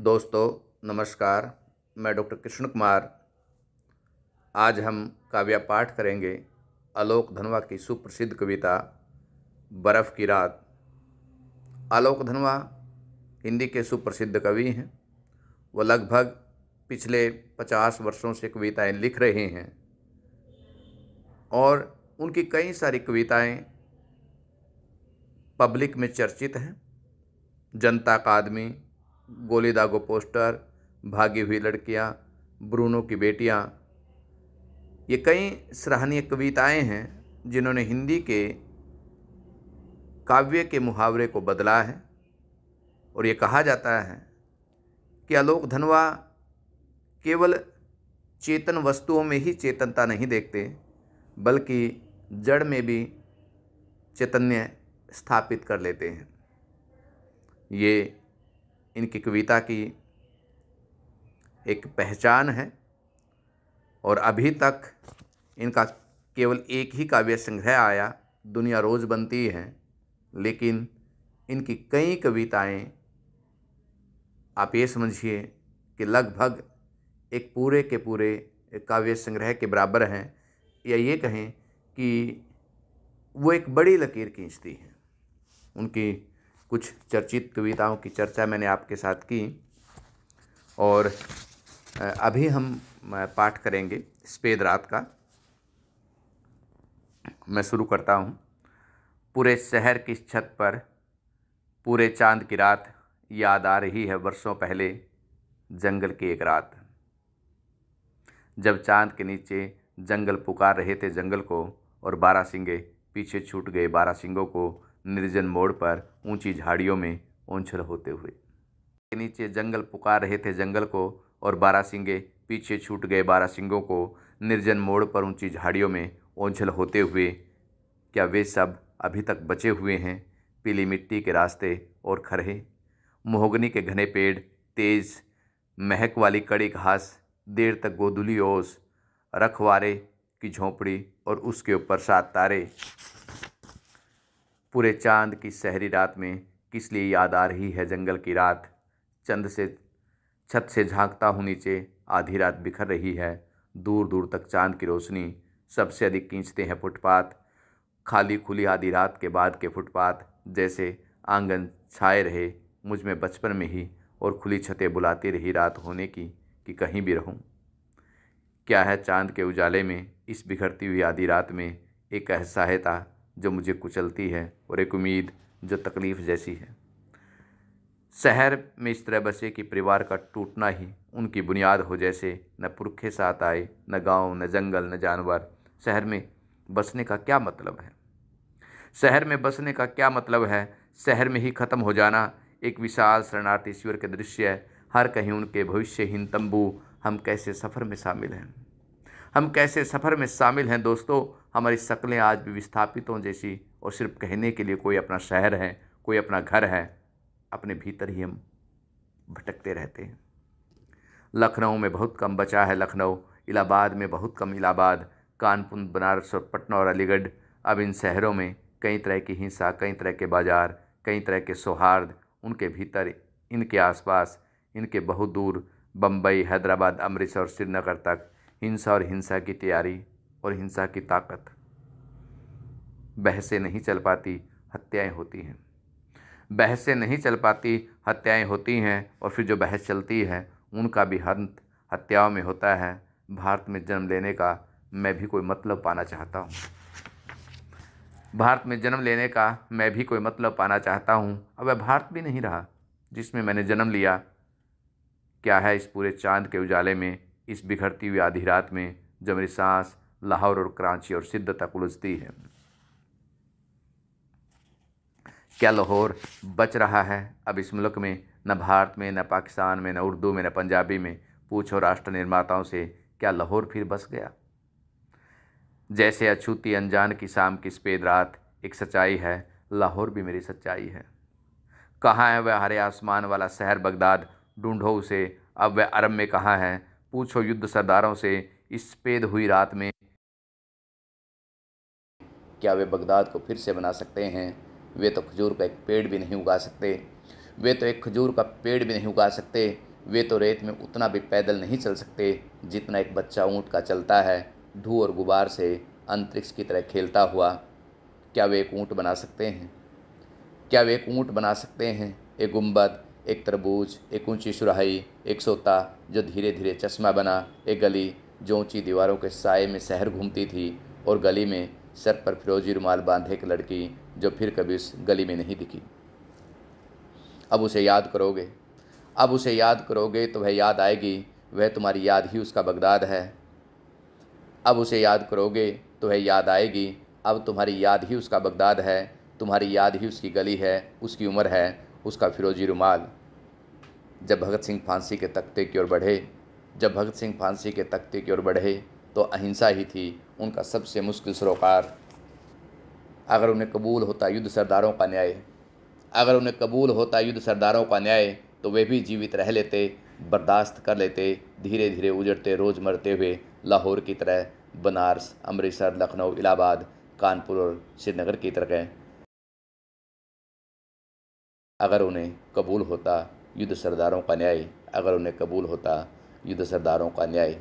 दोस्तों नमस्कार। मैं डॉक्टर कृष्ण कुमार। आज हम काव्य पाठ करेंगे आलोक धनवा की सुप्रसिद्ध कविता बर्फ़ की रात। आलोक धनवा हिंदी के सुप्रसिद्ध कवि हैं। वो लगभग पिछले 50 वर्षों से कविताएं लिख रहे हैं और उनकी कई सारी कविताएं पब्लिक में चर्चित हैं। जनता का आदमी, गोली दागो पोस्टर, भागी हुई लड़कियां, ब्रूनो की बेटियां, ये कई सराहनीय कविताएं हैं जिन्होंने हिंदी के काव्य के मुहावरे को बदला है। और ये कहा जाता है कि आलोक धनवा केवल चेतन वस्तुओं में ही चेतनता नहीं देखते, बल्कि जड़ में भी चैतन्य स्थापित कर लेते हैं। ये इनकी कविता की एक पहचान है और अभी तक इनका केवल एक ही काव्य संग्रह आया, दुनिया रोज़ बनती है, लेकिन इनकी कई कविताएं आप ये समझिए कि लगभग एक पूरे के पूरे काव्य संग्रह के बराबर हैं, या ये कहें कि वो एक बड़ी लकीर खींचती हैं। उनकी कुछ चर्चित कविताओं की चर्चा मैंने आपके साथ की और अभी हम पाठ करेंगे सफ़ेद रात का। मैं शुरू करता हूँ। पूरे शहर की छत पर पूरे चांद की रात, याद आ रही है वर्षों पहले जंगल की एक रात, जब चांद के नीचे जंगल पुकार रहे थे जंगल को, और बारहसिंगे पीछे छूट गए बारहसिंगों को निर्जन मोड़ पर ऊंची झाड़ियों में ओंझल होते हुए। के नीचे जंगल पुकार रहे थे जंगल को, और बारहसिंगे पीछे छूट गए बारहसिंगों को निर्जन मोड़ पर ऊंची झाड़ियों में ओंझल होते हुए। क्या वे सब अभी तक बचे हुए हैं? पीली मिट्टी के रास्ते और खरहे, मोहगनी के घने पेड़, तेज महक वाली कड़ी घास, देर तक गोधुली ओस, रखवारे की झोंपड़ी और उसके ऊपर 7 तारे। पूरे चांद की सहरी रात में किस लिए याद आ रही है जंगल की रात? चंद से छत से झांकता हूँ नीचे, आधी रात बिखर रही है, दूर दूर तक चांद की रोशनी। सबसे अधिक खींचते हैं फुटपाथ, खाली खुली आधी रात के बाद के फुटपाथ, जैसे आंगन छाए रहे मुझ में बचपन में ही, और खुली छतें बुलाती रही रात होने की कि कहीं भी रहूं। क्या है चांद के उजाले में, इस बिखरती हुई आधी रात में, एक असहायता जो मुझे कुचलती है और एक उम्मीद जो तकलीफ़ जैसी है। शहर में इस तरह बसे कि परिवार का टूटना ही उनकी बुनियाद हो, जैसे न पुरखे साथ आए, न गांव, न जंगल, न जानवर। शहर में बसने का क्या मतलब है? शहर में बसने का क्या मतलब है? शहर में ही ख़त्म हो जाना। एक विशाल शरणार्थी शिविर के दृश्य, हर कहीं उनके भविष्यहीन तंबू। हम कैसे सफ़र में शामिल हैं? हम कैसे सफ़र में शामिल हैं दोस्तों? हमारी शक्लें आज भी विस्थापितों जैसी, और सिर्फ कहने के लिए कोई अपना शहर है, कोई अपना घर है, अपने भीतर ही हम भटकते रहते हैं। लखनऊ में बहुत कम बचा है लखनऊ, इलाहाबाद में बहुत कम इलाहाबाद, कानपुर, बनारस और पटना और अलीगढ़। अब इन शहरों में कई तरह की हिंसा, कई तरह के बाजार, कई तरह के सौहार्द, उनके भीतर, इनके आसपास, इनके बहुत दूर बम्बई, हैदराबाद, अमृतसर और श्रीनगर तक हिंसा और हिंसा की तैयारी और हिंसा की ताकत। बहसें नहीं चल पाती, हत्याएं होती हैं। बहसें नहीं चल पाती, हत्याएं होती हैं, और फिर जो बहस चलती है उनका भी अंत हत्याओं में होता है। भारत में जन्म लेने का मैं भी कोई मतलब पाना चाहता हूँ। भारत में जन्म लेने का मैं भी कोई मतलब पाना चाहता हूँ। अब वह भारत भी नहीं रहा जिसमें मैंने जन्म लिया। क्या है इस पूरे चांद के उजाले में, इस बिखरती हुई आधी रात में, जब मेरी सांस लाहौर और कराची और सिद्ध तक उलझती है? क्या लाहौर बच रहा है अब इस मुल्क में? न भारत में, न पाकिस्तान में, न उर्दू में, न पंजाबी में। पूछो राष्ट्र निर्माताओं से, क्या लाहौर फिर बस गया? जैसे अछूती अनजान की शाम की सफ़ेद रात एक सच्चाई है, लाहौर भी मेरी सच्चाई है। कहाँ है वह हरे आसमान वाला शहर बगदाद? ढूंढो उसे, अब वह अरब में कहाँ है? पूछो युद्ध सरदारों से, इस सफ़ेद हुई रात में क्या वे बगदाद को फिर से बना सकते हैं? वे तो खजूर का एक पेड़ भी नहीं उगा सकते। वे तो एक खजूर का पेड़ भी नहीं उगा सकते। वे तो रेत में उतना भी पैदल नहीं चल सकते जितना एक बच्चा ऊँट का चलता है, धूल और गुबार से अंतरिक्ष की तरह खेलता हुआ। क्या वे एक ऊँट बना सकते हैं? क्या वे एक ऊँट बना सकते हैं? एक गुंबद, एक तरबूज, एक ऊंची सुराही, एक सोता जो धीरे धीरे चश्मा बना, एक गली जो ऊंची दीवारों के साए में शहर घूमती थी, और गली में सर पर फिरोजी रुमाल बांधे एक लड़की जो फिर कभी उस गली में नहीं दिखी। अब उसे याद करोगे, अब उसे याद करोगे तो वह याद आएगी, वह तुम्हारी याद ही उसका बगदाद है। अब उसे याद करोगे तो वह याद आएगी, अब तुम्हारी याद ही उसका बगदाद है, तुम्हारी याद ही उसकी गली है, उसकी उम्र है, उसका फिरोजी रुमाल। जब भगत सिंह फांसी के तख्ते की ओर बढ़े, जब भगत सिंह फांसी के तख्ते की ओर बढ़े तो अहिंसा ही थी उनका सबसे मुश्किल सरोकार। अगर उन्हें कबूल होता युद्ध सरदारों का न्याय, अगर उन्हें कबूल होता युद्ध सरदारों का न्याय, तो वे भी जीवित रह लेते, बर्दाश्त कर लेते, धीरे धीरे उजड़ते रोज़ मरते हुए लाहौर की तरह, बनारस, अमृतसर, लखनऊ, इलाहाबाद, कानपुर और श्रीनगर की तरह। अगर उन्हें कबूल होता युद्ध सरदारों का न्याय, अगर उन्हें कबूल होता युद्ध सरदारों का न्याय।